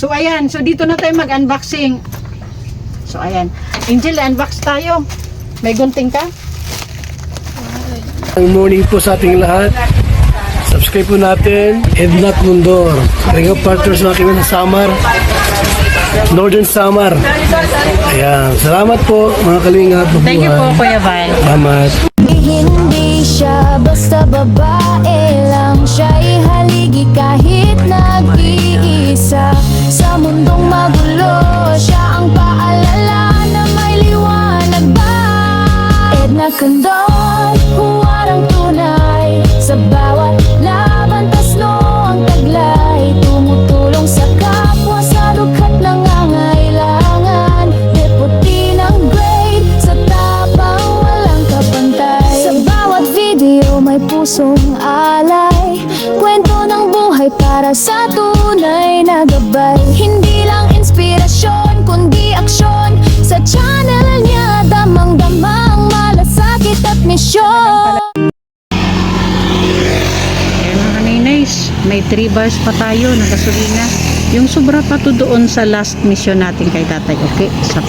So ayan, so dito na tayo mag-unboxing. So ayan, Angel, unbox tayo. May gunting ka? Good morning po sa ating lahat. Subscribe po natin, Ednat Mundor. Ring of Partners na aking Samar, Northern Samar. Ayan, salamat po mga kalingap. Thank you po, Kuya Val. Salamat. Hindi siya basta babae lang, siya'y haligi kahit nag-iisa. Sa mundong magulo, siya ang paalala na may liwanag ba. Edna Condon, huwarang tunay. Sa bawat laban, tasno ang taglay. Tumutulong sa kapwa sa dughat nangangailangan. Deputy ng grade, sa tapang walang kapantay. Sa bawat video may pusong alay. Kwento ng buhay para sa tunay na gabay. Hindi lang inspirasyon, kundi aksyon. Sa channel niya, damang-damang malasakit at misyon. May 3 bars pa tayo na gasolina. Yung sobra pa to doon sa last mission natin kay Tatay. Okay, sa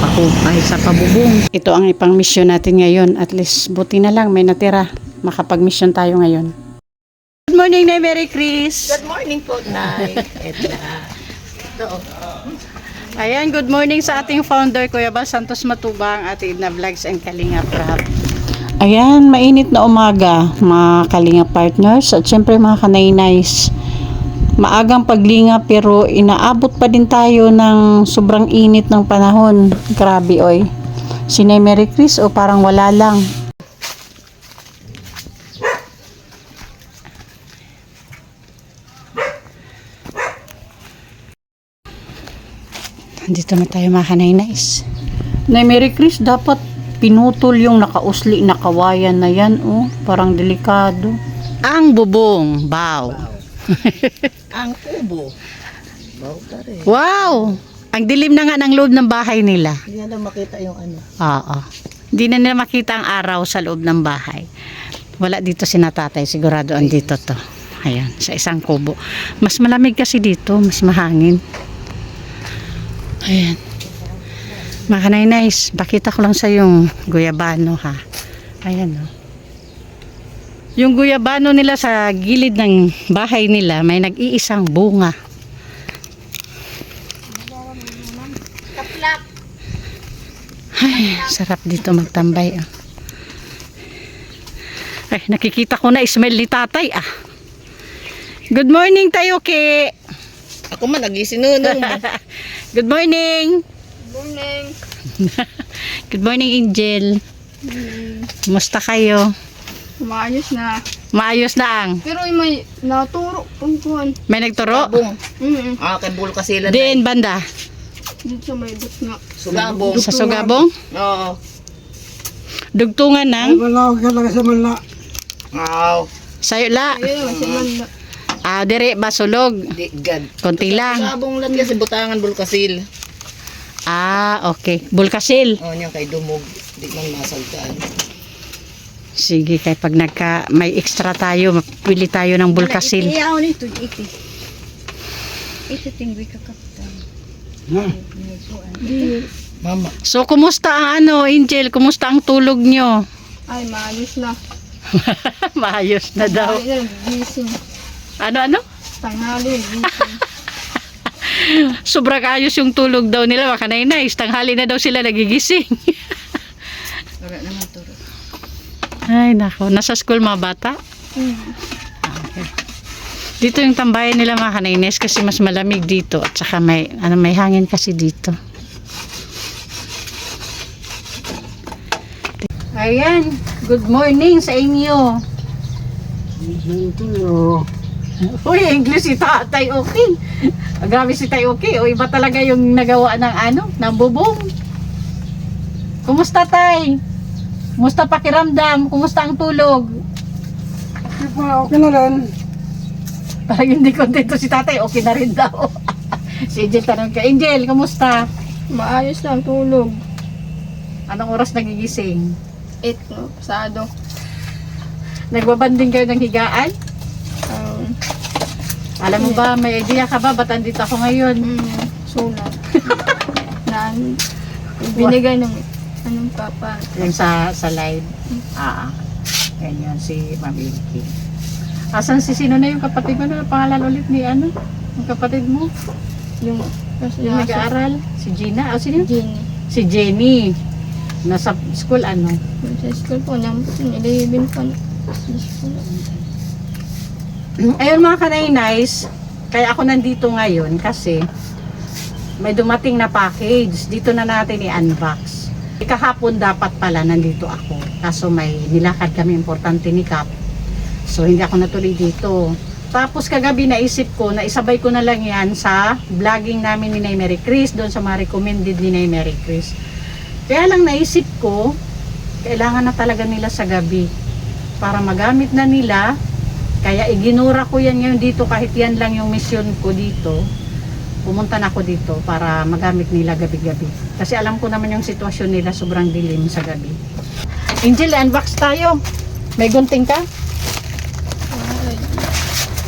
pabubong. Ito ang ipang mission natin ngayon. At least buti na lang may natira. Makapag-mission tayo ngayon. Good morning, Nay Mary Chris. Good morning po, Nay. Ayan, good morning sa ating founder, Kuya Bal Santos Matubang, Ate Edna Vlogs and Kalinga Prab. Ayan, mainit na umaga, mga Kalinga partners at syempre mga kanay-nays. Maagang paglinga pero inaabot pa din tayo ng sobrang init ng panahon. Grabe oy. Si Nay Mary Chris o parang wala lang. Dito na tayo mga kanay-nays. Nay Mary Chris, dapat pinutol yung nakausli na kawayan na yan, oh. Parang delikado. Ang bubong, bow. Ang kubo. Baw ka rin. Wow! Ang dilim na nga ng loob ng bahay nila. Hindi na makita yung ano. Oo. Hindi na nila makita ang araw sa loob ng bahay. Wala dito si Natatay, sigurado andito to. Ayan, sa isang kubo. Mas malamig kasi dito, mas mahangin. Ayan. Mga kanay-nays, pakita ko lang sa yung guyabano ha. Ayan o. Yung guyabano nila sa gilid ng bahay nila, may nag-iisang bunga. Ay, sarap dito magtambay ah. Ay, nakikita ko na smell ni Tatay ah. Good morning tayo, Ke. Ako man, nagisinunong. Good morning. Morning. Good morning, Angel. Kumusta kayo? Maayos na. Maayos na ang. Pero may naturo pang kuhan. May nagturo? Bung. Mm. Kay Bul Kasilan. Diin banda? Dito sa may na. Sugabong. Sa Sugabong? Oo. Dugtungan ng? Wala ka lang sa manla. Aw. Sayo la. Ayun naman si Manda. Ah, dire basulog. Di gad. Konti lang. Sugabong lang kasi butangan Bul Kasil. Ah, okay. Bulkasil. Oh, niya kay dumog. Di man masaltaan. Sige, kay pag may extra tayo, mapili tayo ng bulkasil. Iyaw nito, iti. Ito tingwi ka kapitan. Mama. So, kumusta ang Angel? Kumusta ang tulog nyo? Ay, maayos na. Maayos na daw. Ay, gising. Ano? Tanghali, gising. Sobrang ayos yung tulog daw nila, mga kanay-nays. Tanghali na daw sila nagigising. Wala naman turo. Ay, nako. Nasa school mga bata? Okay. Dito yung tambayan nila mga kanay-nays kasi mas malamig dito. At saka may hangin kasi dito. Ayan. Good morning sa inyo. Uy, English si Tatay okay. Grabe si Tay okay. O iba talaga yung nagawa ng bubong. Kumusta Tay? Kumusta pakiramdam? Kumusta ang tulog? Okay na rin. Parang hindi kontento si Tatay. Okay na rin daw. Si Angel tanong ka. Angel, kumusta? Maayos lang tulog. Anong oras nagigising? 8 no, pasado. Nagbabanding kayo ng higaan? Um, Alam mo ba, may idea ka ba? Ba't andito ako ngayon? sulat. na binigay ng anong papa. Yung sa live. Ganyan si Ma'am Ilky. Asan si sino na yung kapatid mo? Ano pangalan ulit ni ano? Yung kapatid mo? Yung Yung nag-aaral? Si Gina? Sino yun? Jenny. Si Jenny. Nasa school ano? Yung sa school po, niyang 11 pa na. Sa school. Ayun mga kanainays, kaya ako nandito ngayon kasi may dumating na package. Dito na natin i-unbox. Kahapon dapat pala nandito ako. Kaso may nilakad kami importante ni Kap. So hindi ako natuloy dito. Tapos kagabi naisip ko na isabay ko na lang yan sa vlogging namin ni Nay Mary Chris, doon sa mga recommended ni Nay Mary Chris. Kaya lang naisip ko, kailangan na talaga nila sa gabi para magamit na nila. Kaya iginura ko yan ngayon dito kahit yan lang yung mission ko dito. Pumunta na ako dito para magamit nila gabi-gabi. Kasi alam ko naman yung sitwasyon nila sobrang dilim sa gabi. Angel, unbox tayo. May gunting ka?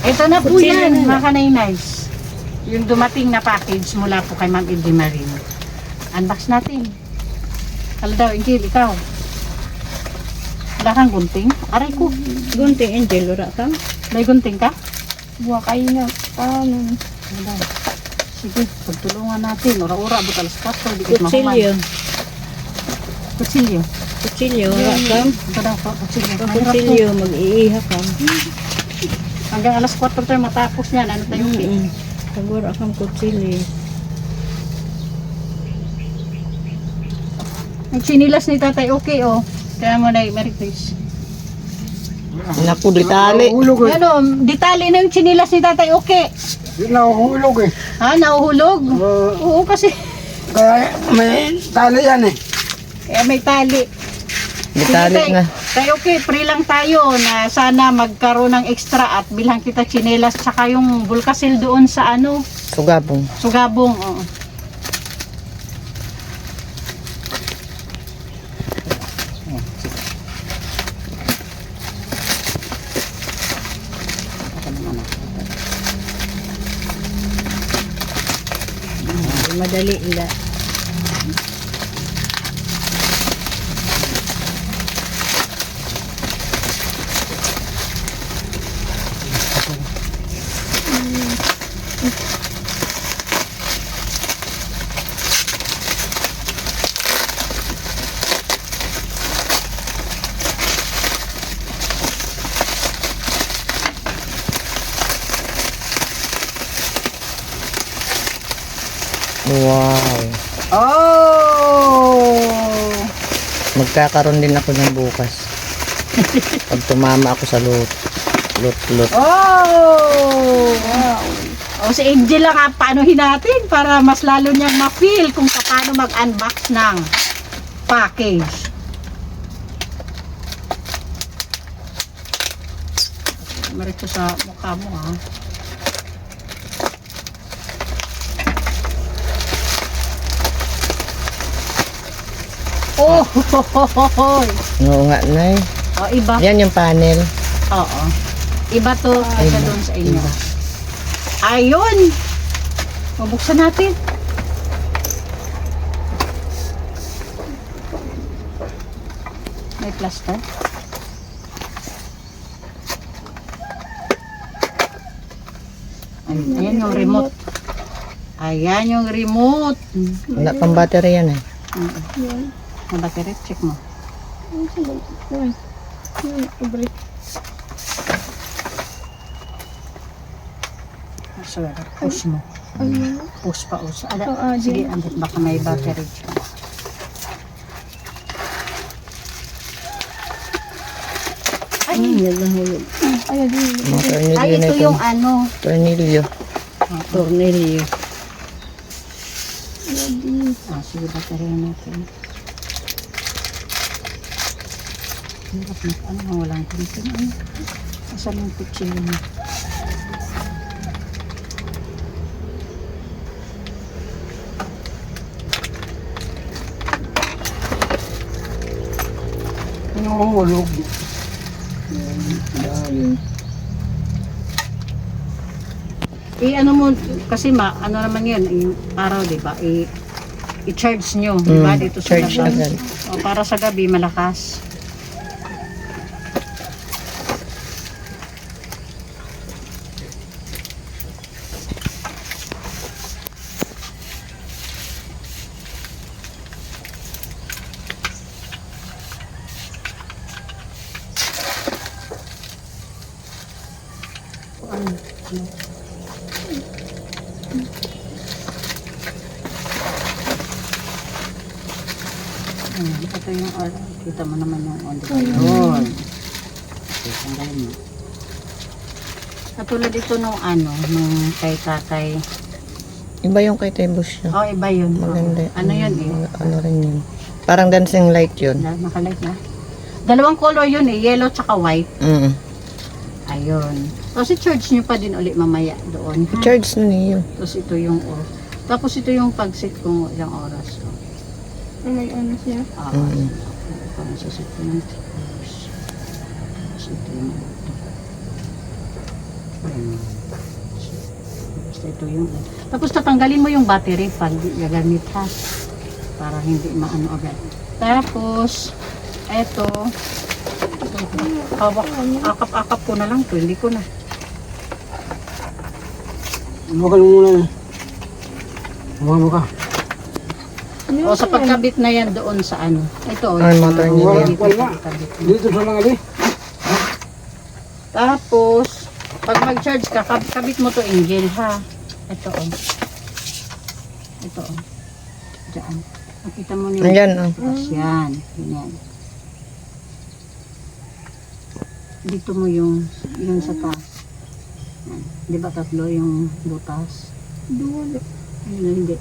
Ito na po yan, mga kanainays. Yung dumating na package mula po kay Ma'am Edie Marino. Unbox natin. Hala daw, Angel, ikaw. Wala kang gunting? Aray ko. Gunting Angel, wala ka? May gunting ka? Buwa kayo na. Paano? Wala. Sige, pagtulungan natin. Ura-ura, but alas 4. Di kita Kutsilyo. Kutsilyo. Kutsilyo, wala ka? Ito daw po, kutsilyo. Mahirap Kutsilyo, mag-iiha ka. to. Hanggang alas 4 tayo matapos niyan. Ano tayo? Siguro akong kutsilyo. Ang sinilas ni tatay, okay oh. Kaya mo na, Mary Chris. Naku, ditali. Ano, ditali na yung sinilas ni tatay, okay. Hindi na uhulog eh. Ha, nauhulog? Oo, kasi Kaya may tali yan eh. kaya may tali. Ditali Sige, na. Tay, okay, free lang tayo na sana magkaroon ng extra at bilhan kita tsinelas tsaka yung Bulkasil doon sa ano, Sugabong. Sugabong. Oo. Madali ila. Wow. Oh! Magkakaroon din ako ng bukas. Pag tumama ako sa lot. Oh! Wow! O si Angel lang paanohin natin para mas lalo niyang ma-feel kung paano mag-unbox ng package. Marito sa mukha mo ha. Oh! Oo nga, Nay. O iba. Yan yung panel. Oo. Iba to kaysa doon sa inyo. Ayun! Mabuksan natin. May plaster. Ayan yung remote. Ayan yung remote. Wala pang battery yan eh. Ang battery, check mo. So, push mo. Push pa uso. Sige, andit baka may battery. Ay, Mga tornilyo ay, na ito ito. yung ano. Tornilyo. Tornilyo. Sige, battery natin. Hirap na. Ano, walang tingin. Ay, asan yung picture mo? Uhulog. ano mo, kasi ano naman yun, yung araw, di ba? I-charge nyo, di ba? Dito sa charge labas. agad. O, para sa gabi, malakas. Ito yung oras. Kita mo naman yung on the yun. Okay, tanggalin mo. Katulad ito nung nung kay tatay. Iba yung kay Tebus siya. Oh, iba yun. Maganda. Ano yun eh? Ano rin yun. Parang dancing light yun. Nakalight na. Dalawang color yun eh. Yellow tsaka white. Ayun. Tapos i-charge nyo pa din ulit mamaya doon. Charge na niyo. Tapos ito yung off. Tapos ito yung pag-set kung ilang oras. So, May ano siya? parang saset ko ng 3 hours. Tapos ito yung ayun. Basta ito yung tapos tatanggalin mo yung battery pag gagamit ha. Para hindi maano agad. Tapos eto akap-akap ko na lang to. Hindi ko na. Bakal mo muna. Mukha ka. O sa pagkabit na yan doon sa ito. Ay, motor niya Wala, yan. wala. Dito sa langali. Tapos pag mag-charge ka, kabit mo to angel ha. Ito Ito Diyan. Nakita mo niyo. Ayan, Tapos yan. Ganyan. Dito mo yung sa taas. Yan. Di ba tatlo yung butas? Dulo. Ayun, hindi.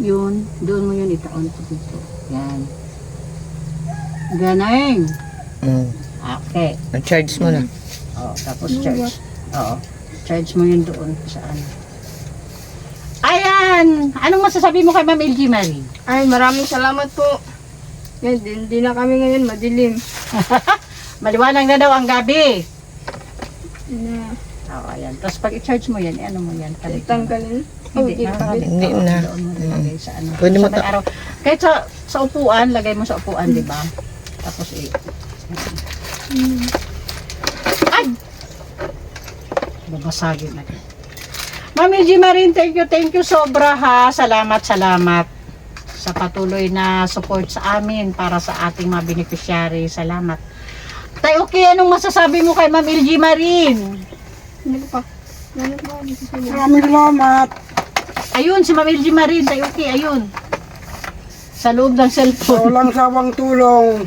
Yun. Doon mo yun itaon ko dito. Yan. Ganang. Okay. Charge mo na. Tapos charge. Oo. Charge mo yun doon sa Ayan! Anong masasabi mo kay Ma'am LG Marie? Ay, maraming salamat po. Yan, hindi na kami ngayon madilim. Maliwanag na daw ang gabi. Na, Ayan. Tapos pag i-charge mo yan, ano mo yan? Kabit mo. tanggalin. Hindi na. kabit. Hindi na. Doon mo nilagay sa Pwede mo sa may araw. Kahit sa upuan, lagay mo sa upuan, di ba? Tapos Ay! Babasagin na. Ma'am LG Marin, thank you sobra ha. Salamat sa patuloy na support sa amin para sa ating mga beneficiary. Salamat. Tay, okay, anong masasabi mo kay Ma'am LG Marin? Ano pa? Ano pa? Maraming salamat. Ayun, si Ma'am LG Marin, tay, okay, ayun. Sa loob ng Sa cellphone. walang sawang tulong.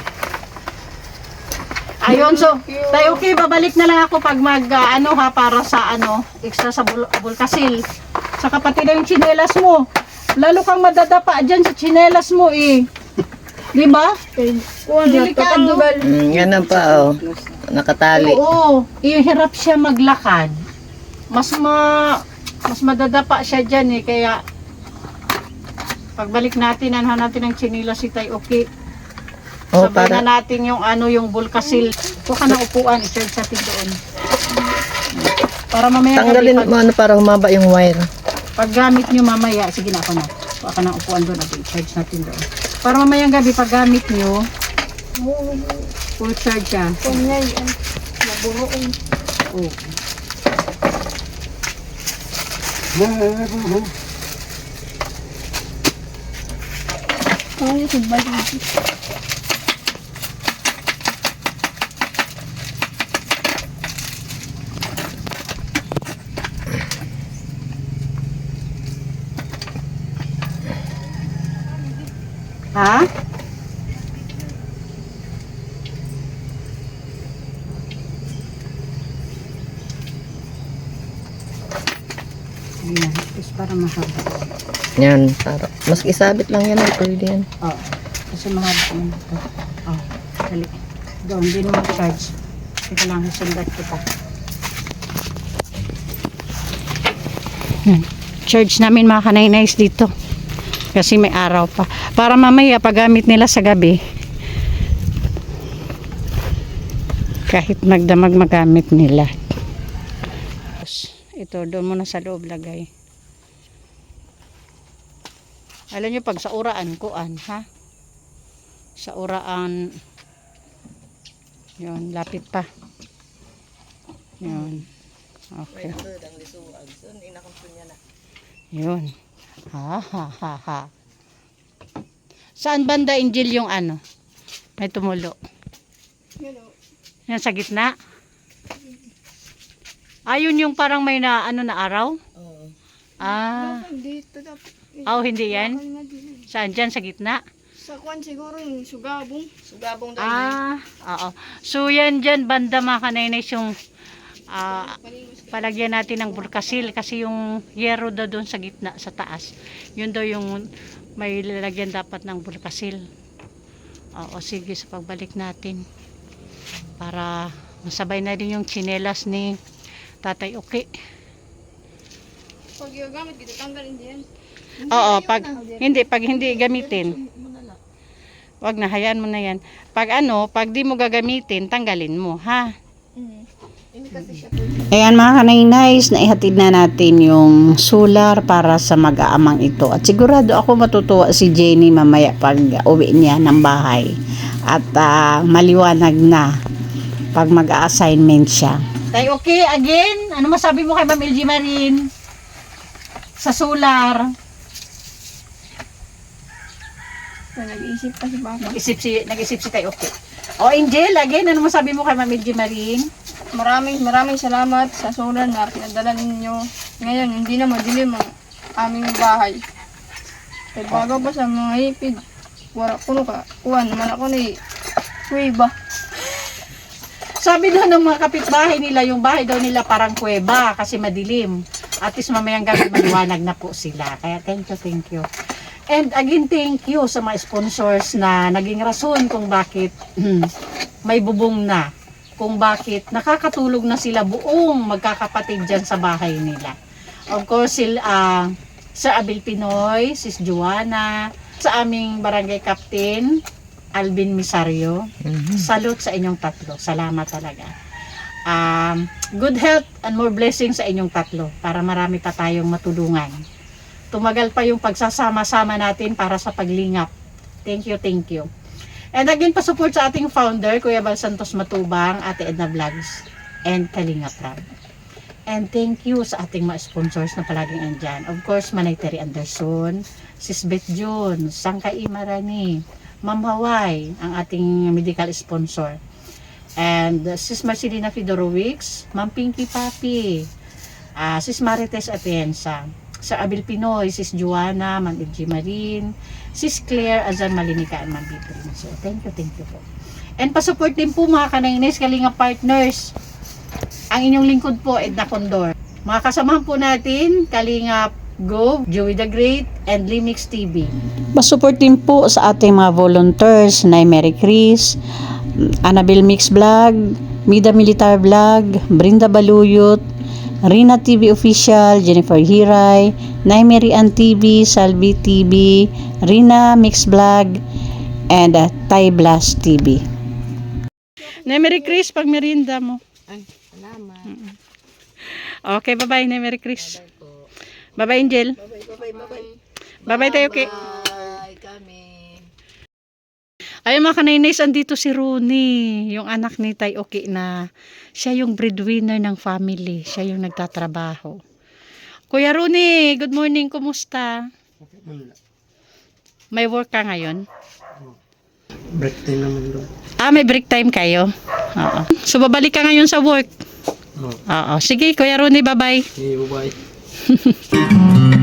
Ayun, so, tayo okay, babalik na lang ako pag para sa extra sa bulkasil. Sa kapatid yung tsinelas mo. Lalo kang madadapa dyan sa tsinelas mo eh. Di ba? Delikado. Yan na pa, Nakatali. Oo, ihirap siya maglakad. Mas madadapa siya dyan eh, kaya pagbalik natin, natin ng tsinelas si Tay, okay. Sabay na natin yung yung bulkasil. Kuha ka ng upuan, i-charge natin doon. Para mamaya Tanggalin mo para humaba yung wire. pag gamit nyo mamaya, sige na ako na. Kuha ka ng upuan doon at i-charge natin doon. Para mamayang gabi pag gamit nyo, full charge siya. Kunyay, naburoon. Oh. Ano yung balik? Ha? Ayan, is para mahaba. Yan, para. Mas isabit lang yan, pwede yan. Oo. Kasi mahaba naman ito. Oo. Dali. Doon, hindi naman charge. Ito lang, sundat kita. Charge namin mga kanay-nice dito. Kasi may araw pa. Para mamaya paggamit nila sa gabi, kahit magdamag magamit nila. Ito, doon muna sa loob lagay. Alam nyo, pag sa uraan, kuan, ha? Sa uraan, yun, lapit pa. Yun. Okay. Yun. Ha, ha, ha, ha. Saan banda, Angel, yung ano? May tumulo. Yan sa gitna. Ayun yung parang may na, ano na araw? Oo. Ah. Dito dapat. Oh, hindi yan? Saan dyan? Sa gitna? Sa kwan siguro yung sugabong. Sugabong daw. Ah, oo. So yan dyan, banda mga kanainays, yung palagyan natin ng burkasil kasi yung yero daw doon sa gitna, sa taas. Yun daw yung may lalagyan dapat ng burkasil. Oo, sige, sa pagbalik natin. Para masabay na rin yung tsinelas ni Tatay Uki. Pag gagamit, kita tanggalin din. Oo, pag hindi gamitin. Wag na, hayaan mo na yan. Pag pag di mo gagamitin, tanggalin mo, ha? Ayan mga kanainays, naihatid na natin yung solar para sa mag-aamang ito. At sigurado ako matutuwa si Jenny mamaya pag uwi niya ng bahay. At maliwanag na pag mag-a-assignment siya. Tayo okay, again, ano masabi mo kay Ma'am LG Marin? Sa solar? Nag-iisip pa si Papa. Nag-isip si tayo okay. O Angel, again, ano masabi mo kay Ma'am LG Marin? Maraming salamat sa solar na pinadala ninyo. Ngayon, hindi na madilim ang aming bahay. Kaya bago pa sa mga hipid, wala ko ka. Kuha naman ako ni kuweba. Sabi daw ng mga kapitbahay nila, yung bahay daw nila parang kuweba kasi madilim. At least mamayang gabi maliwanag na po sila. Kaya thank you. And again, thank you sa mga sponsors na naging rason kung bakit may bubong na. Kung bakit nakakatulog na sila buong magkakapatid dyan sa bahay nila. Of course, Sir Abel Pinoy, Sis Joanna, sa aming barangay captain, Alvin Misario. Salute sa inyong tatlo. Salamat talaga. Good health and more blessings sa inyong tatlo para marami pa tayong matulungan. Tumagal pa yung pagsasama-sama natin para sa paglingap. Thank you. And again, pa-support sa ating founder, Kuya Bal Santos Matubang, Ate Edna Vlogs, and Kalinga Prab. And thank you sa ating mga sponsors na palaging andyan. Of course, Manay Terry Anderson, Sis Beth June, Sangkai Marani, Ma'am Hawaii, ang ating medical sponsor. And Sis Marcelina Fedorowicz, Ma'am Pinky Papi, Sis Marites Atienza, Sir Abel Pinoy, Sis Joanna, Ma'am LG Marin, Sis Claire Azan Malinika, and Ma'am Biprin. So, thank you po. And pa-support din po mga kanainés, Kalinga partners. Ang inyong lingkod po, Edna Condor. Mga kasamahan po natin, Kalinga Go, Joey the Great, and Limix TV. Pa-support din po sa ating mga volunteers, Nay Mary Chris, Annabel Mix Vlog, Mida Militar Vlog, Brinda Baluyot, Rina TV Official, Jennifer Hiray, Nay Mary Ann TV, Salvi TV, Rina Mix Vlog, and Thai Blast TV. Nay Mary Chris, pag merienda mo. Ay, salamat. Okay, bye-bye Nay Mary Chris. Bye-bye Angel. Bye-bye tayo okay. Bye kami. Ayun mga kanainays, andito si Rooney, yung anak ni Tay Oki na siya yung breadwinner ng family. Siya yung nagtatrabaho. Kuya Rooney, good morning, kumusta? May work ka ngayon? Break time naman doon. May break time kayo? Oo. So babalik ka ngayon sa work? Oo. Sige, Kuya Rooney, bye-bye. Okay, bye-bye.